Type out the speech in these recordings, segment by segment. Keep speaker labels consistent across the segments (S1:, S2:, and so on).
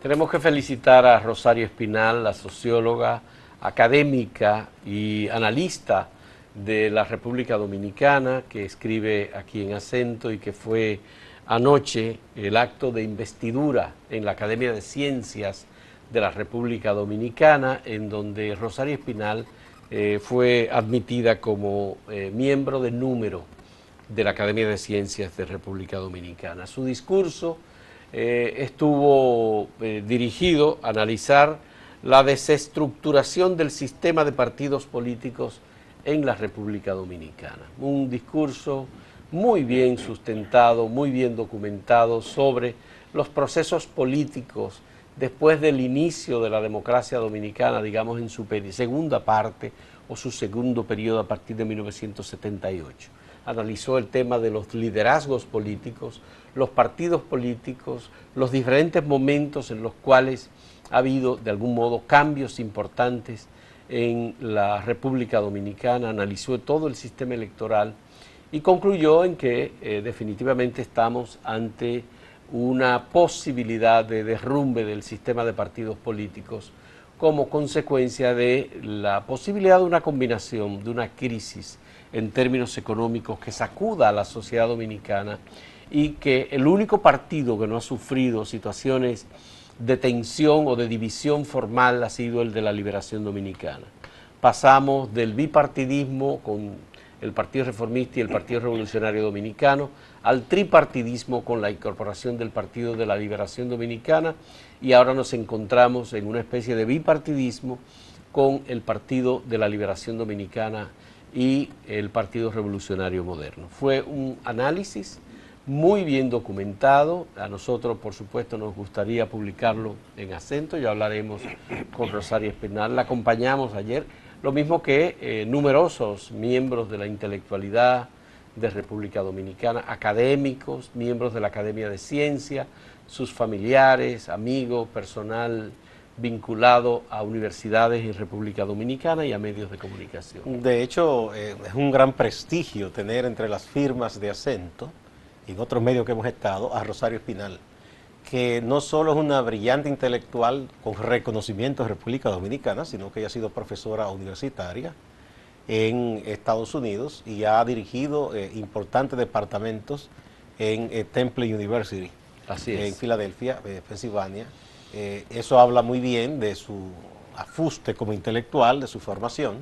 S1: Tenemos que felicitar a Rosario Espinal, la socióloga, académica y analista de la República Dominicana, que escribe aquí en Acento y que fue anoche el acto de investidura en la Academia de Ciencias de la República Dominicana, en donde Rosario Espinal fue admitida como miembro de número de la Academia de Ciencias de República Dominicana. Su discurso estuvo dirigido a analizar la desestructuración del sistema de partidos políticos en la República Dominicana. Un discurso muy bien sustentado, muy bien documentado sobre los procesos políticos después del inicio de la democracia dominicana, digamos en su segunda parte o su segundo periodo a partir de 1978. Analizó el tema de los liderazgos políticos, los partidos políticos, los diferentes momentos en los cuales ha habido de algún modo cambios importantes en la República Dominicana, analizó todo el sistema electoral y concluyó en que definitivamente estamos ante una posibilidad de derrumbe del sistema de partidos políticos como consecuencia de la posibilidad de una combinación, de una crisis en términos económicos que sacuda a la sociedad dominicana y que el único partido que no ha sufrido situaciones de tensión o de división formal ha sido el de la Liberación Dominicana. Pasamos del bipartidismo con el Partido Reformista y el Partido Revolucionario Dominicano al tripartidismo con la incorporación del Partido de la Liberación Dominicana y ahora nos encontramos en una especie de bipartidismo con el Partido de la Liberación Dominicana y el Partido Revolucionario Moderno. Fue un análisis muy bien documentado. A nosotros, por supuesto, nos gustaría publicarlo en Acento. Ya hablaremos con Rosario Espinal. La acompañamos ayer, lo mismo que numerosos miembros de la intelectualidad de República Dominicana, académicos, miembros de la Academia de Ciencia, sus familiares, amigos, personal vinculado a universidades en República Dominicana y a medios de comunicación.
S2: De hecho, es un gran prestigio tener entre las firmas de Acento y en otros medios que hemos estado a Rosario Espinal, que no solo es una brillante intelectual con reconocimiento en República Dominicana, sino que ella ha sido profesora universitaria en Estados Unidos y ha dirigido importantes departamentos en Temple University, en Filadelfia, Pensilvania. Eso habla muy bien de su afuste como intelectual, de su formación,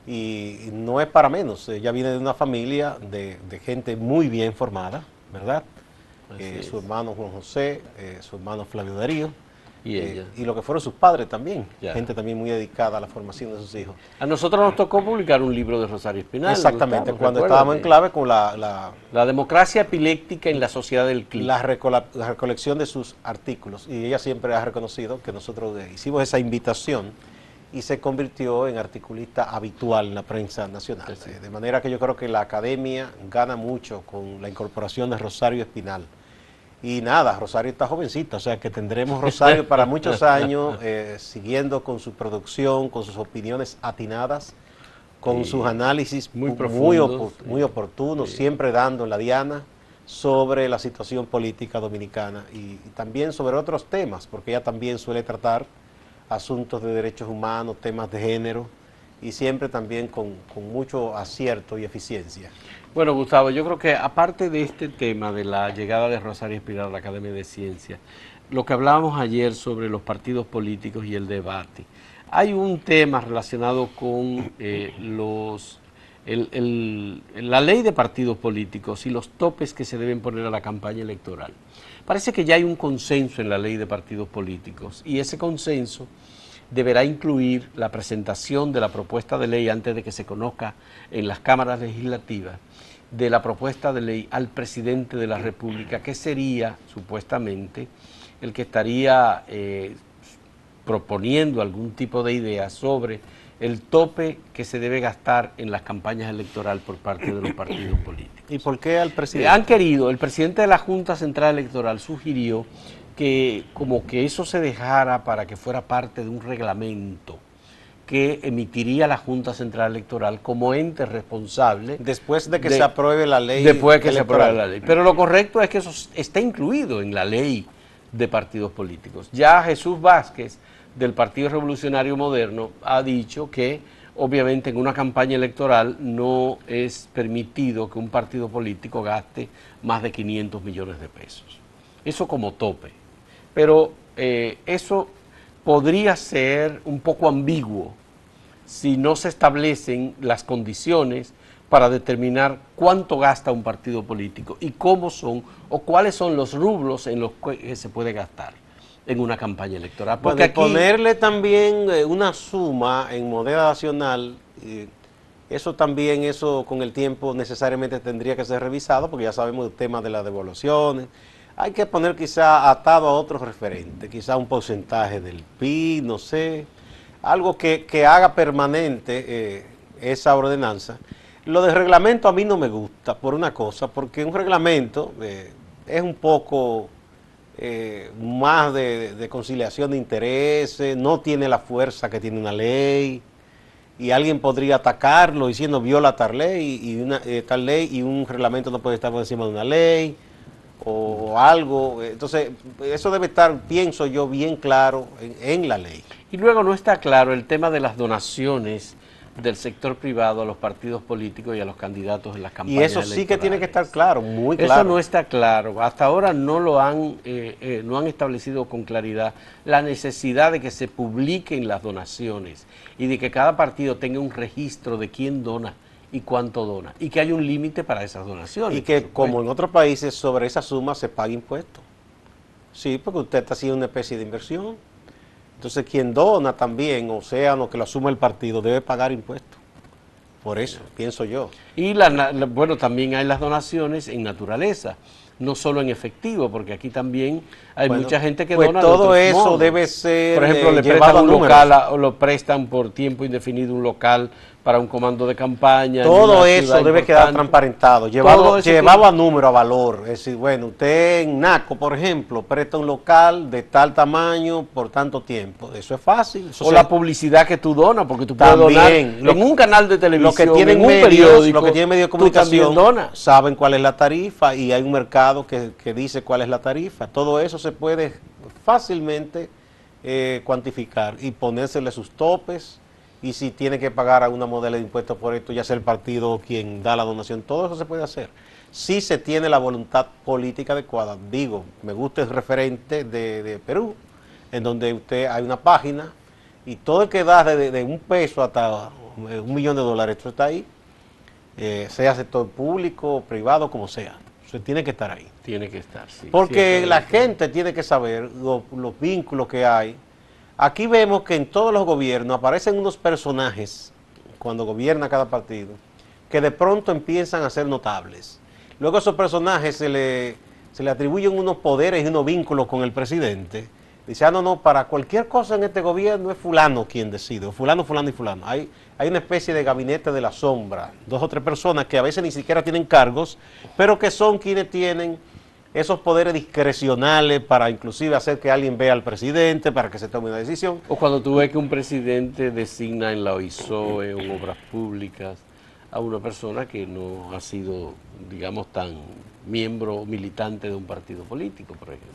S2: y no es para menos. Ella viene de una familia de gente muy bien formada, ¿verdad? Su hermano Juan José, su hermano Flavio Darío, y lo que fueron sus padres también, gente también muy dedicada a la formación de sus hijos.
S1: A nosotros nos tocó publicar un libro de Rosario Espinal.
S2: Exactamente, cuando estábamos en clave con
S1: la democracia epiléptica en la sociedad del clic.
S2: La recolección de sus artículos, y ella siempre ha reconocido que nosotros hicimos esa invitación y se convirtió en articulista habitual en la prensa nacional. De manera que yo creo que la academia gana mucho con la incorporación de Rosario Espinal. Y nada, Rosario está jovencita, o sea que tendremos Rosario para muchos años, siguiendo con su producción, con sus opiniones atinadas, con sus análisis muy profundos, muy oportunos, siempre dando la diana sobre la situación política dominicana y también sobre otros temas, porque ella también suele tratar asuntos de derechos humanos, temas de género, y siempre también con mucho acierto y eficiencia.
S1: Bueno, Gustavo, yo creo que aparte de este tema de la llegada de Rosario Espinal a la Academia de Ciencias, lo que hablábamos ayer sobre los partidos políticos y el debate, hay un tema relacionado con la ley de partidos políticos y los topes que se deben poner a la campaña electoral. Parece que ya hay un consenso en la ley de partidos políticos y ese consenso deberá incluir la presentación de la propuesta de ley antes de que se conozca en las cámaras legislativas de la propuesta de ley al presidente de la República, que sería supuestamente el que estaría proponiendo algún tipo de idea sobre el tope que se debe gastar en las campañas electorales por parte de los partidos políticos.
S2: ¿Y por qué al presidente?
S1: Han querido, el presidente de la Junta Central Electoral sugirió que como que eso se dejara para que fuera parte de un reglamento que emitiría la Junta Central Electoral como ente responsable.
S2: Después de que se apruebe la ley.
S1: Después de que se apruebe la ley. Pero lo correcto es que eso está incluido en la ley de partidos políticos. Ya Jesús Vázquez, del Partido Revolucionario Moderno, ha dicho que obviamente en una campaña electoral no es permitido que un partido político gaste más de 500 millones de pesos. Eso como tope. Pero eso podría ser un poco ambiguo si no se establecen las condiciones para determinar cuánto gasta un partido político y cómo son o cuáles son los rubros en los que se puede gastar en una campaña electoral.
S2: Porque aquí ponerle también una suma en moneda nacional, eso también, eso con el tiempo necesariamente tendría que ser revisado, porque ya sabemos el tema de las devaluaciones. Hay que poner quizá atado a otros referentes, quizá un porcentaje del PIB, no sé, algo que haga permanente esa ordenanza. Lo del reglamento a mí no me gusta por una cosa, porque un reglamento es un poco más de conciliación de intereses, no tiene la fuerza que tiene una ley, y alguien podría atacarlo diciendo viola tal ley, tal ley, y un reglamento no puede estar por encima de una ley, o algo. Entonces, eso debe estar, pienso yo, bien claro en la ley.
S1: Y luego no está claro el tema de las donaciones del sector privado a los partidos políticos y a los candidatos en las campañas electorales.
S2: Y eso sí que tiene que estar claro, muy claro.
S1: Eso no está claro. Hasta ahora no lo han, no han establecido con claridad la necesidad de que se publiquen las donaciones y de que cada partido tenga un registro de quién dona y cuánto dona, y que haya un límite para esas donaciones.
S2: Y que como en otros países sobre esa suma se pague impuestos. Sí, porque usted está haciendo una especie de inversión. Entonces quien dona también, o sea, lo que lo asume el partido, debe pagar impuestos. Por eso, pienso yo.
S1: Y bueno, también hay las donaciones en naturaleza, no solo en efectivo, porque aquí también hay mucha gente que dona de
S2: todo
S1: otros
S2: eso
S1: modos.
S2: debe ser
S1: por ejemplo, le prestan un local o lo prestan por tiempo indefinido un local para un comando de campaña.
S2: Todo eso debe quedar transparentado, llevado a número, a valor. Es decir, bueno, usted en Naco, por ejemplo, presta un local de tal tamaño por tanto tiempo. Eso es fácil. Eso
S1: la publicidad que tú donas, porque tú puedes donar en un canal de televisión, en un periódico.
S2: Los que tienen medios de comunicación saben cuál es la tarifa y hay un mercado que dice cuál es la tarifa. Todo eso se puede fácilmente cuantificar y ponérsele sus topes. Y si tiene que pagar a una modelo de impuestos por esto, ya sea el partido quien da la donación, todo eso se puede hacer. Si se tiene la voluntad política adecuada. Digo, me gusta el referente de Perú, en donde hay una página y todo el que da de un peso hasta $1 millón, esto está ahí, sea sector público, privado, como sea. Eso tiene que estar ahí.
S1: Tiene que estar, sí.
S2: Porque la gente tiene que saber los vínculos que hay. Aquí vemos que en todos los gobiernos aparecen unos personajes, cuando gobierna cada partido, que de pronto empiezan a ser notables. Luego a esos personajes se le atribuyen unos poderes y unos vínculos con el presidente. Dice, no, para cualquier cosa en este gobierno es fulano quien decide, o fulano, fulano y fulano. Hay una especie de gabinete de la sombra, 2 o 3 personas que a veces ni siquiera tienen cargos, pero que son quienes tienen esos poderes discrecionales para inclusive hacer que alguien vea al presidente, para que se tome una decisión.
S1: O cuando tú ves que un presidente designa en la OISOE o en obras públicas a una persona que no ha sido, digamos, tan miembro o militante de un partido político, por ejemplo,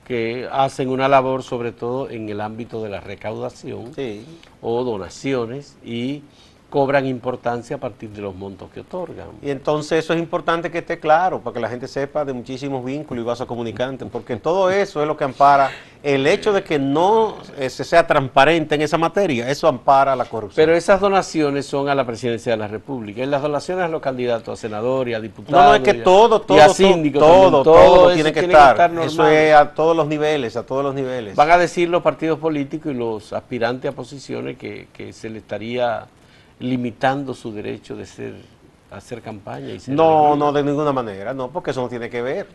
S1: que hacen una labor sobre todo en el ámbito de la recaudación o donaciones y cobran importancia a partir de los montos que otorgan.
S2: Y entonces eso es importante que esté claro, para que la gente sepa de muchísimos vínculos y vasos comunicantes, porque todo eso es lo que ampara el hecho de que no se sea transparente en esa materia, eso ampara la corrupción.
S1: Pero esas donaciones son a la presidencia de la República, y las donaciones a los candidatos a senador y a diputados.
S2: No, es que todo tiene que estar eso es a todos los niveles,
S1: Van a decir los partidos políticos y los aspirantes a posiciones que se le estaría limitando su derecho de hacer campaña.
S2: No, de ninguna manera, no, porque eso no tiene que ver.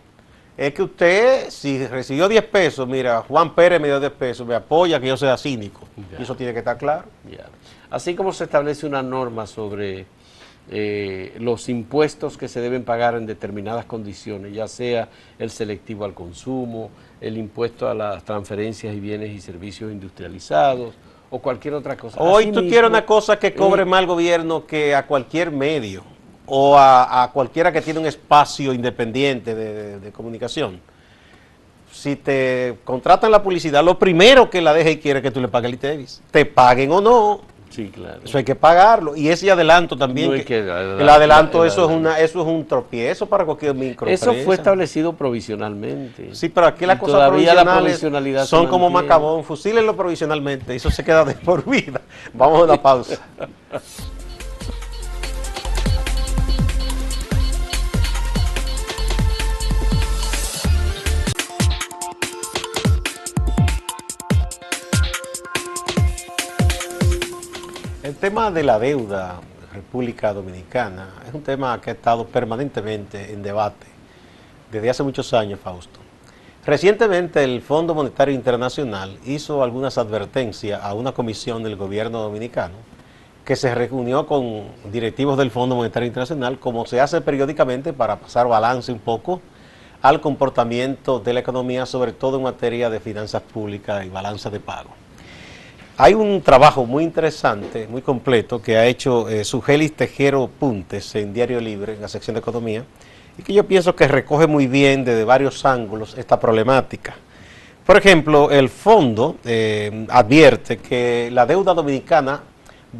S2: Es que usted, si recibió 10 pesos, mira, Juan Pérez me dio 10 pesos, me apoya que yo sea cínico. Y eso tiene que estar claro.
S1: Así como se establece una norma sobre los impuestos que se deben pagar en determinadas condiciones, ya sea el selectivo al consumo, el impuesto a las transferencias y bienes y servicios industrializados, o cualquier otra cosa.
S2: Hoy tú quieres una cosa que cobre más el gobierno que a cualquier medio o a cualquiera que tiene un espacio independiente de comunicación. si te contratan la publicidad, lo primero que la DGI quiere es que tú le pagues el ITEVIS. Te paguen o no.
S1: Sí, claro.
S2: Eso hay que pagarlo. Y ese adelanto también.
S1: No hay que
S2: el adelanto, eso es un tropiezo para cualquier microempresa.
S1: Eso fue establecido provisionalmente.
S2: Sí, pero aquí las
S1: Y
S2: cosas
S1: todavía la
S2: provisionales
S1: provisionalidad
S2: son
S1: se
S2: como
S1: mantiene.
S2: Macabón, fusílenlo provisionalmente, eso se queda de por vida. Vamos a una pausa. El tema de la deuda en República Dominicana es un tema que ha estado permanentemente en debate desde hace muchos años, Fausto. Recientemente el Fondo Monetario Internacional hizo algunas advertencias a una comisión del gobierno dominicano que se reunió con directivos del Fondo Monetario Internacional, como se hace periódicamente para pasar balance un poco al comportamiento de la economía, sobre todo en materia de finanzas públicas y balanza de pago. Hay un trabajo muy interesante, muy completo, que ha hecho Sugelis Tejero Puntes en Diario Libre, en la sección de Economía, y que yo pienso que recoge muy bien desde varios ángulos esta problemática. Por ejemplo, el fondo advierte que la deuda dominicana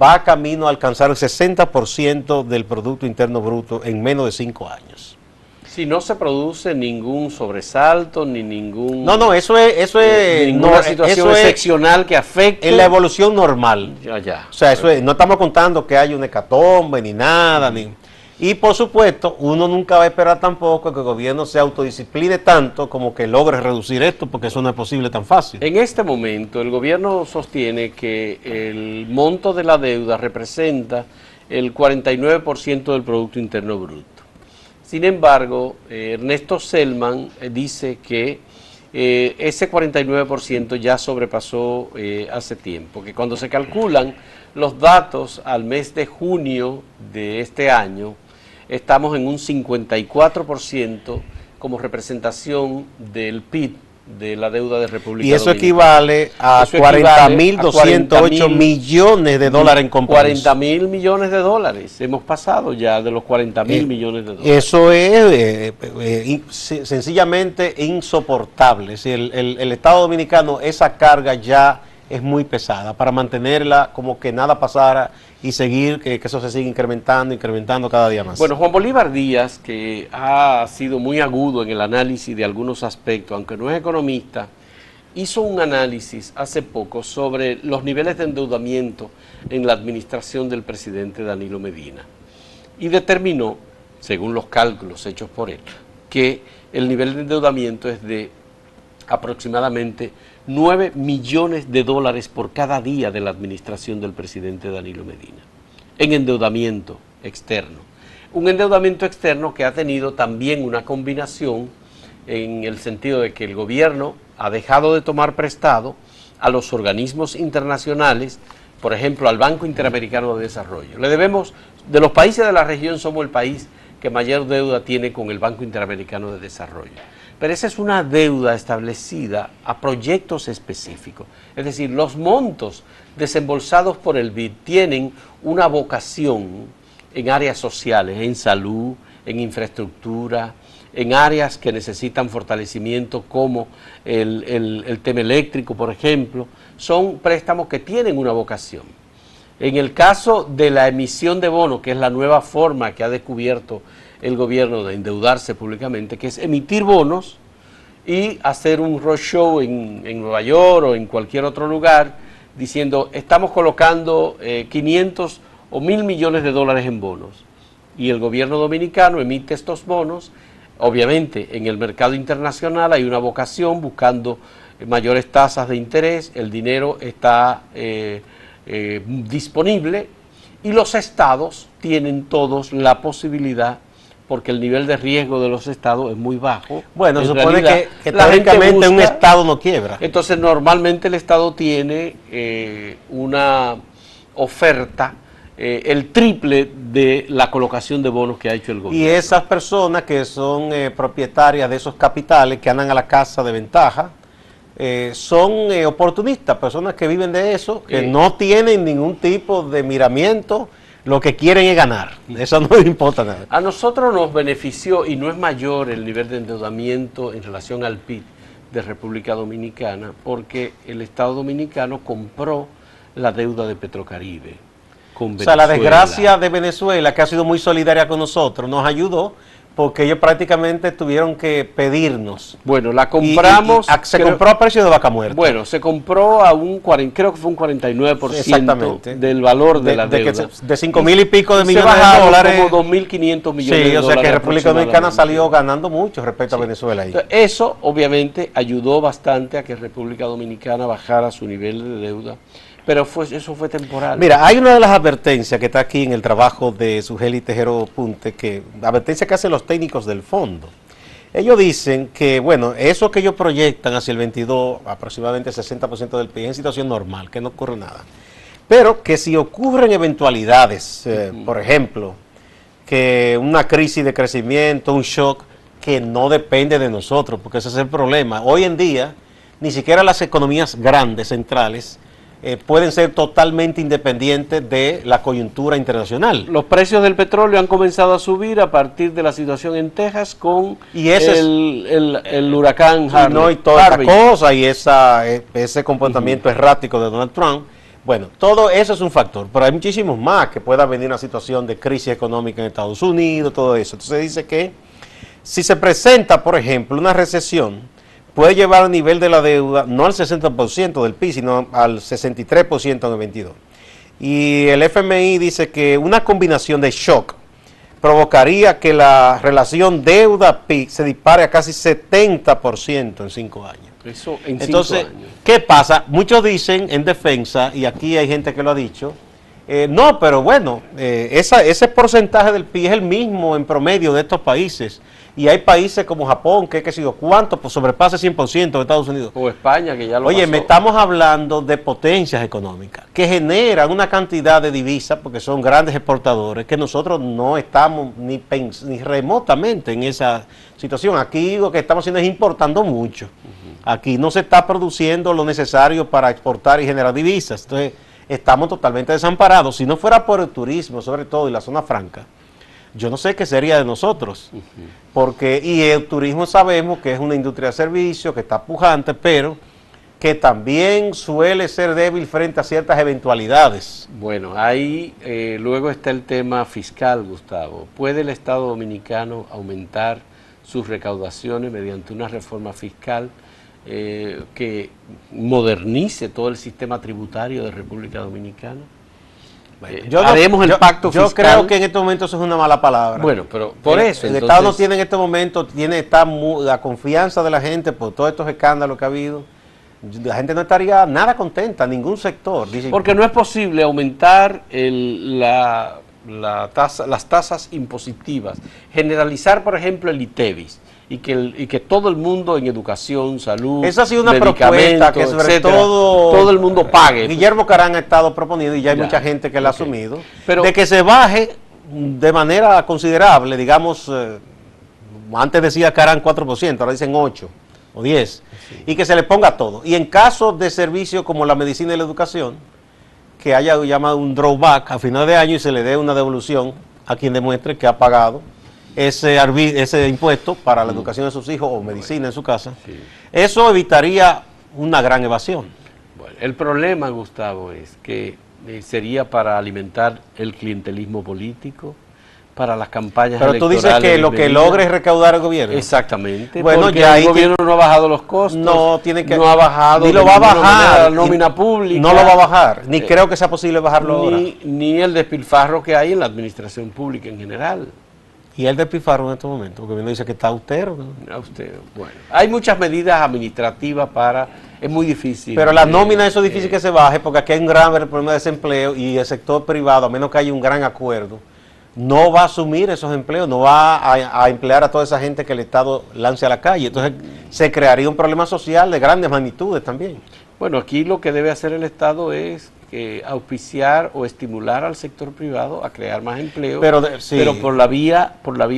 S2: va camino a alcanzar el 60% del Producto Interno Bruto en menos de 5 años.
S1: Si no se produce ningún sobresalto, ni ningún...
S2: No, eso es
S1: ninguna situación excepcional que afecte...
S2: En la evolución normal.
S1: Ya.
S2: O sea, eso es, no estamos contando que haya una hecatombe, ni nada, ni... Y por supuesto, uno nunca va a esperar tampoco que el gobierno se autodiscipline tanto como que logre reducir esto, porque eso no es posible tan fácil.
S1: En este momento, el gobierno sostiene que el monto de la deuda representa el 49% del Producto Interno Bruto. Sin embargo, Ernesto Selman dice que ese 49% ya sobrepasó hace tiempo, que cuando se calculan los datos al mes de junio de este año, estamos en un 54% como representación del PIB de la deuda de República Dominicana.
S2: Y eso equivale a 40.208 millones de dólares en compromiso.
S1: 40.000 millones de dólares. Hemos pasado ya de los 40.000 millones de dólares.
S2: Eso es sencillamente insoportable. Si el Estado Dominicano, esa carga ya es muy pesada para mantenerla como que nada pasara y seguir, que eso se siga incrementando cada día más.
S1: Bueno, Juan Bolívar Díaz, que ha sido muy agudo en el análisis de algunos aspectos, aunque no es economista, hizo un análisis hace poco sobre los niveles de endeudamiento en la administración del presidente Danilo Medina y determinó, según los cálculos hechos por él, que el nivel de endeudamiento es de aproximadamente 9 millones de dólares por cada día de la administración del presidente Danilo Medina, en endeudamiento externo. Un endeudamiento externo que ha tenido también una combinación en el sentido de que el gobierno ha dejado de tomar prestado a los organismos internacionales, por ejemplo, al Banco Interamericano de Desarrollo. Le debemos, de los países de la región, somos el país que mayor deuda tiene con el Banco Interamericano de Desarrollo. Pero esa es una deuda establecida a proyectos específicos. Es decir, los montos desembolsados por el BID tienen una vocación en áreas sociales, en salud, en infraestructura, en áreas que necesitan fortalecimiento como el tema eléctrico, por ejemplo. Son préstamos que tienen una vocación. En el caso de la emisión de bonos, que es la nueva forma que ha descubierto el gobierno de endeudarse públicamente, que es emitir bonos y hacer un roadshow en Nueva York o en cualquier otro lugar diciendo estamos colocando 500 o 1.000 millones de dólares en bonos, y el gobierno dominicano emite estos bonos. Obviamente en el mercado internacional hay una vocación buscando mayores tasas de interés, el dinero está disponible y los estados tienen todos la posibilidad, porque el nivel de riesgo de los estados es muy bajo.
S2: Bueno, se supone
S1: realidad,
S2: que técnicamente
S1: busca,
S2: un estado no quiebra.
S1: Entonces normalmente el estado tiene una oferta el triple de la colocación de bonos que ha hecho el gobierno.
S2: Y esas personas que son propietarias de esos capitales, que andan a la casa de ventaja, son oportunistas, personas que viven de eso, que no tienen ningún tipo de miramiento, lo que quieren es ganar, eso no les importa nada.
S1: A nosotros nos benefició, y no es mayor el nivel de endeudamiento en relación al PIB, de República Dominicana porque el Estado Dominicano compró la deuda de Petrocaribe con Venezuela.
S2: O sea, la desgracia de Venezuela, que ha sido muy solidaria con nosotros, nos ayudó porque ellos prácticamente tuvieron que pedirnos.
S1: Bueno, la compramos.
S2: Se compró a precio de vaca muerta.
S1: Bueno, se compró a creo que fue un 49% del valor de la deuda.
S2: De 5.000 y pico de millones de dólares.
S1: Como 2.500 millones de dólares.
S2: Sí, o sea que República Dominicana salió ganando mucho respecto a Venezuela ahí.
S1: Entonces, eso obviamente ayudó bastante a que República Dominicana bajara su nivel de deuda. Pero eso fue temporal.
S2: Mira, hay una de las advertencias que está aquí en el trabajo de Sugeli Tejero Punte, advertencia que hacen los técnicos del fondo. Ellos dicen que, bueno, eso que ellos proyectan hacia el 22, aproximadamente 60% del PIB, es en situación normal, que no ocurre nada. Pero que si ocurren eventualidades, por ejemplo, que una crisis de crecimiento, un shock, que no depende de nosotros, porque ese es el problema. Hoy en día, ni siquiera las economías grandes, centrales, pueden ser totalmente independientes de la coyuntura internacional.
S1: Los precios del petróleo han comenzado a subir a partir de la situación en Texas con el huracán Harvey.
S2: No, y toda esta cosa y ese comportamiento errático de Donald Trump. Bueno, todo eso es un factor, pero hay muchísimos más que pueda venir una situación de crisis económica en Estados Unidos, todo eso. Entonces dice que si se presenta, por ejemplo, una recesión, puede llevar el nivel de la deuda no al 60% del PIB, sino al 63% en el 22. Y el FMI dice que una combinación de shock provocaría que la relación deuda-PIB se dispare a casi 70% en 5 años.
S1: Eso en 5
S2: Entonces,
S1: años.
S2: ¿qué pasa? Muchos dicen en defensa, y aquí hay gente que lo ha dicho, no, pero bueno, ese porcentaje del PIB es el mismo en promedio de estos países. Y hay países como Japón, que qué sé yo, ¿cuánto? Pues sobrepasa 100% de Estados Unidos.
S1: O España, que ya lo
S2: Oye,
S1: pasó.
S2: me estamos hablando de potencias económicas que generan una cantidad de divisas, porque son grandes exportadores, que nosotros no estamos ni remotamente en esa situación. Aquí lo que estamos haciendo es importando mucho. Aquí no se está produciendo lo necesario para exportar y generar divisas. Entonces, estamos totalmente desamparados. Si no fuera por el turismo, sobre todo, y la zona franca, yo no sé qué sería de nosotros, porque el turismo sabemos que es una industria de servicios, que está pujante, pero que también suele ser débil frente a ciertas eventualidades.
S1: Bueno, ahí luego está el tema fiscal, Gustavo. ¿Puede el Estado Dominicano aumentar sus recaudaciones mediante una reforma fiscal que modernice todo el sistema tributario de República Dominicana? Bueno, haremos el pacto fiscal.
S2: Yo creo que en este momento eso es una mala palabra.
S1: Bueno, pero por eso.
S2: El Estado no tiene en este momento, la confianza de la gente por todos estos escándalos que ha habido. La gente no estaría nada contenta, ningún sector.
S1: Porque no es posible aumentar las tasas impositivas, generalizar, por ejemplo, el ITEVIS. Y que todo el mundo en educación, salud,
S2: esa ha sido una propuesta que sobre
S1: etcétera,
S2: todo
S1: todo el mundo pague.
S2: Guillermo Carán ha estado proponiendo y ya hay mucha gente que la ha asumido, pero de que se baje de manera considerable, digamos, antes decía Carán 4%, ahora dicen 8 o 10, y que se le ponga todo. Y en casos de servicios como la medicina y la educación, que haya llamado un drawback a final de año y se le dé una devolución a quien demuestre que ha pagado ese impuesto para la educación de sus hijos o medicina en su casa. Sí. Eso evitaría una gran evasión.
S1: Bueno, el problema, Gustavo, es que sería para alimentar el clientelismo político, para las campañas electorales.
S2: Pero tú dices que lo que logre es recaudar el gobierno.
S1: Exactamente.
S2: Bueno,
S1: porque
S2: ya
S1: el gobierno no ha bajado los costos.
S2: No ha bajado.
S1: Ni lo va a bajar. La nómina pública.
S2: No lo va a bajar. Ni creo que sea posible bajarlo ahora.
S1: Ni el despilfarro que hay en la administración pública en general.
S2: ¿Y el despilfarro en este momento? Porque uno dice que está austero, ¿no?
S1: Austero, bueno. Hay muchas medidas administrativas es muy difícil.
S2: Pero la nómina, eso es difícil que se baje, porque aquí hay un gran problema de desempleo y el sector privado, a menos que haya un gran acuerdo, no va a asumir esos empleos, no va a emplear a toda esa gente que el Estado lance a la calle. Entonces se crearía un problema social de grandes magnitudes también.
S1: Bueno, aquí lo que debe hacer el Estado es auspiciar o estimular al sector privado a crear más empleo, pero por la vía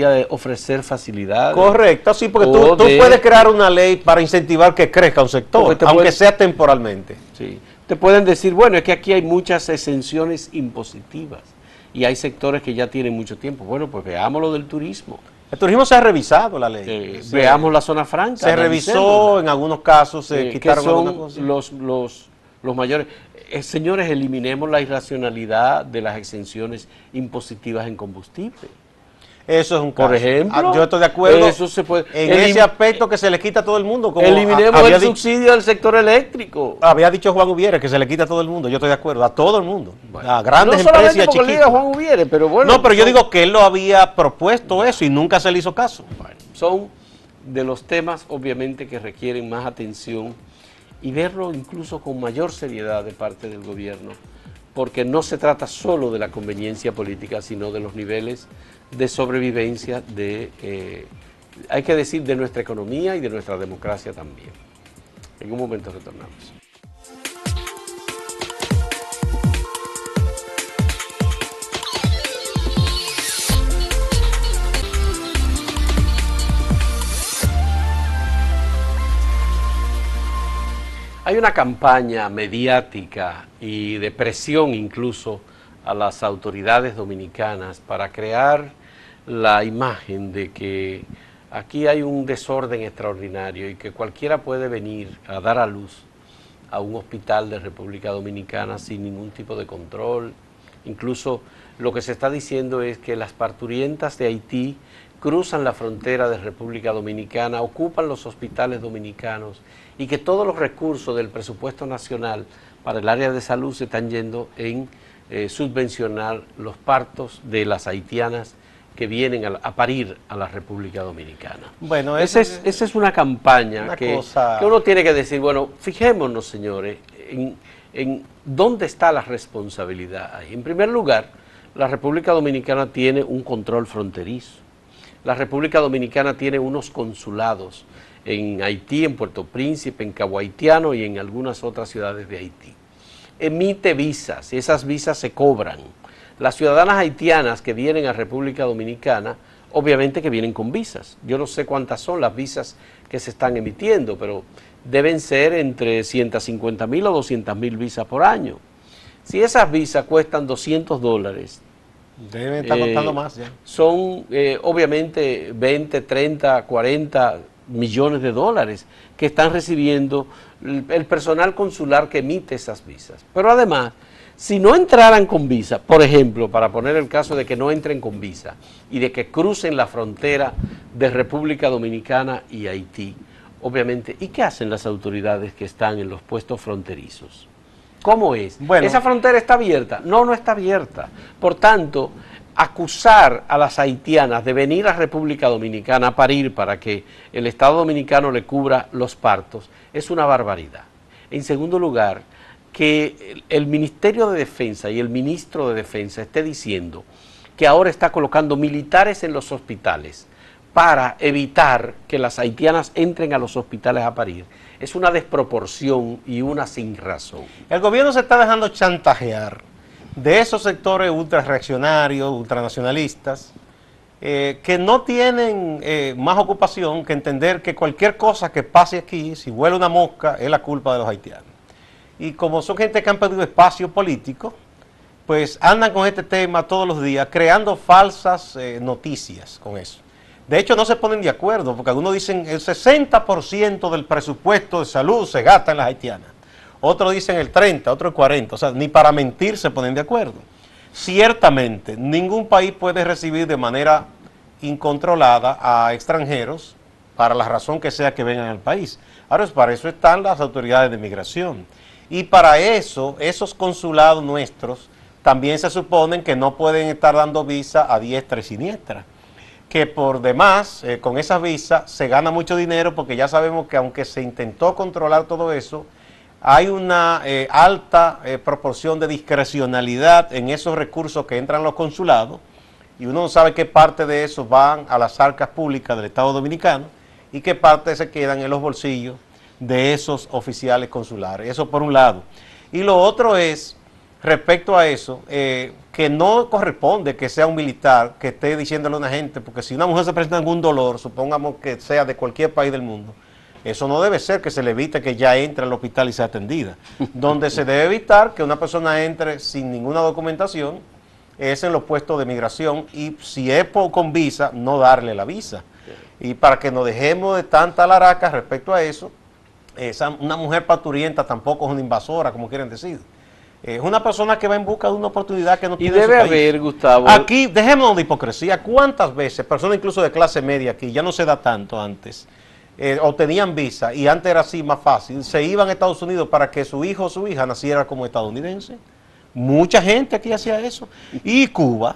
S1: de ofrecer facilidades.
S2: Correcto, sí, porque tú puedes crear una ley para incentivar que crezca un sector, aunque sea temporalmente.
S1: Sí, te pueden decir, bueno, es que aquí hay muchas exenciones impositivas y hay sectores que ya tienen mucho tiempo. Bueno, pues veamos lo del turismo.
S2: El turismo se ha revisado la ley.
S1: Veamos la zona franca.
S2: Se revisó, en algunos casos se quitaron algunas cosas.
S1: Los mayores. Señores, eliminemos la irracionalidad de las exenciones impositivas en combustible.
S2: Eso es un caso.
S1: Por ejemplo,
S2: yo estoy de acuerdo
S1: eso se puede,
S2: en ese aspecto que se le quita a todo el mundo. Como
S1: eliminemos el subsidio del sector eléctrico.
S2: Había dicho Juan Ubiere que se le quita a todo el mundo. Yo estoy de acuerdo, a todo el mundo.
S1: Bueno,
S2: a grandes
S1: no
S2: empresas y a
S1: chiquitas.
S2: chiquitas.
S1: Juan Ubiere, pero bueno.
S2: No, pero yo digo que él lo había propuesto eso y nunca se le hizo caso.
S1: Bueno, son de los temas obviamente que requieren más atención y verlo incluso con mayor seriedad de parte del gobierno, porque no se trata solo de la conveniencia política, sino de los niveles de sobrevivencia hay que decir, de nuestra economía y de nuestra democracia también. En un momento retornamos. Hay una campaña mediática y de presión incluso a las autoridades dominicanas para crear la imagen de que aquí hay un desorden extraordinario y que cualquiera puede venir a dar a luz a un hospital de República Dominicana sin ningún tipo de control. Incluso lo que se está diciendo es que las parturientas de Haití cruzan la frontera de República Dominicana, ocupan los hospitales dominicanos y que todos los recursos del presupuesto nacional para el área de salud se están yendo en subvencionar los partos de las haitianas que vienen a parir a la República Dominicana. Bueno, esa es una campaña que uno tiene que decir, bueno, fijémonos, señores, en dónde está la responsabilidad ahí. En primer lugar, la República Dominicana tiene un control fronterizo. La República Dominicana tiene unos consulados en Haití, en Puerto Príncipe, en Cabo Haitiano y en algunas otras ciudades de Haití. Emite visas y esas visas se cobran. Las ciudadanas haitianas que vienen a República Dominicana, obviamente que vienen con visas. Yo no sé cuántas son las visas que se están emitiendo, pero deben ser entre 150,000 o 200,000 visas por año. Si esas visas cuestan $200,
S2: deben estar costando más ya.
S1: Son obviamente 20, 30, 40 millones de dólares que están recibiendo el personal consular que emite esas visas. Pero además, si no entraran con visa, por ejemplo, para poner el caso de que no entren con visa y de que crucen la frontera de República Dominicana y Haití, obviamente, ¿y qué hacen las autoridades que están en los puestos fronterizos? ¿Cómo es? Bueno, ¿esa frontera está abierta? No, no está abierta. Por tanto, acusar a las haitianas de venir a República Dominicana a parir para que el Estado Dominicano le cubra los partos es una barbaridad. En segundo lugar, que el Ministerio de Defensa y el Ministro de Defensa esté diciendo que ahora está colocando militares en los hospitales para evitar que las haitianas entren a los hospitales a parir, es una desproporción y una sin razón.
S2: El gobierno se está dejando chantajear de esos sectores ultrarreaccionarios, ultranacionalistas, que no tienen más ocupación que entender que cualquier cosa que pase aquí, si vuela una mosca, es la culpa de los haitianos. Y como son gente que han perdido espacio político, pues andan con este tema todos los días, creando falsas noticias con eso. De hecho, no se ponen de acuerdo, porque algunos dicen el 60% del presupuesto de salud se gasta en las haitianas. Otros dicen el 30%, otros el 40%. O sea, ni para mentir se ponen de acuerdo. Ciertamente, ningún país puede recibir de manera incontrolada a extranjeros, para la razón que sea que vengan al país. Ahora, para eso están las autoridades de migración. Y para eso, esos consulados nuestros también se suponen que no pueden estar dando visa a diestra y siniestra. Que por demás, con esas visas se gana mucho dinero, porque ya sabemos que aunque se intentó controlar todo eso, hay una alta proporción de discrecionalidad en esos recursos que entran los consulados, y uno no sabe qué parte de eso van a las arcas públicas del Estado Dominicano y qué parte se quedan en los bolsillos de esos oficiales consulares. Eso por un lado. Y lo otro es, respecto a eso, que no corresponde que sea un militar que esté diciéndole a una gente, porque si una mujer se presenta algún dolor, supongamos que sea de cualquier país del mundo, eso no debe ser que se le evite que ya entre al hospital y sea atendida. Donde se debe evitar que una persona entre sin ninguna documentación es en los puestos de migración, y si es con visa, no darle la visa. Y para que nos dejemos de tanta laraca respecto a eso, una mujer parturienta tampoco es una invasora, como quieren decir. Es una persona que va en busca de una oportunidad que no tiene en su país.
S1: Y debe haber, Gustavo...
S2: Aquí, dejémonos de hipocresía, ¿cuántas veces personas incluso de clase media aquí, ya no se da tanto antes, obtenían visa, y antes era así más fácil, se iban a Estados Unidos para que su hijo o su hija naciera como estadounidense? Mucha gente aquí hacía eso. Y Cuba,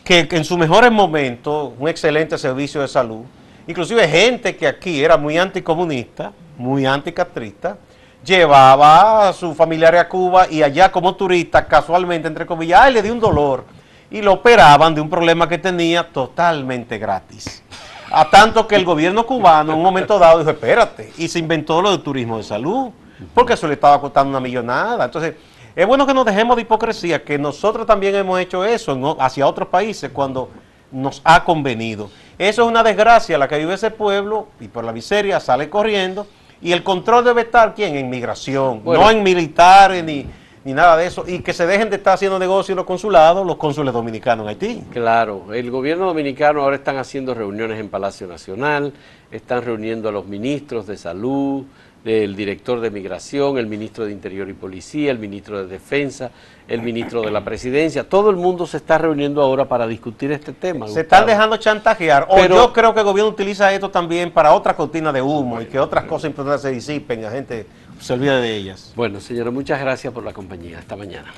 S2: que en sus mejores momentos, un excelente servicio de salud, inclusive gente que aquí era muy anticomunista, muy anticastrista, llevaba a sus familiares a Cuba y allá como turista, casualmente, entre comillas, le dio un dolor y lo operaban de un problema que tenía totalmente gratis. A tanto que el gobierno cubano en un momento dado dijo, espérate, y se inventó lo del turismo de salud, porque eso le estaba costando una millonada. Entonces, es bueno que nos dejemos de hipocresía, que nosotros también hemos hecho eso hacia otros países cuando nos ha convenido. Eso es una desgracia la que vive ese pueblo, y por la miseria sale corriendo. Y el control debe estar, ¿quién? En migración, bueno, no en militares ni nada de eso. Y que se dejen de estar haciendo negocios en los consulados, los cónsules dominicanos en Haití.
S1: Claro, el gobierno dominicano ahora están haciendo reuniones en Palacio Nacional, están reuniendo a los ministros de salud, el director de migración, el ministro de Interior y Policía, el ministro de Defensa, el ministro de la Presidencia. Todo el mundo se está reuniendo ahora para discutir este tema.
S2: Se están dejando chantajear. Pero yo creo que el gobierno utiliza esto también para otra cortina de humo y que otras cosas importantes se disipen y la gente se olvida de ellas.
S1: Bueno, señora, muchas gracias por la compañía. Hasta mañana.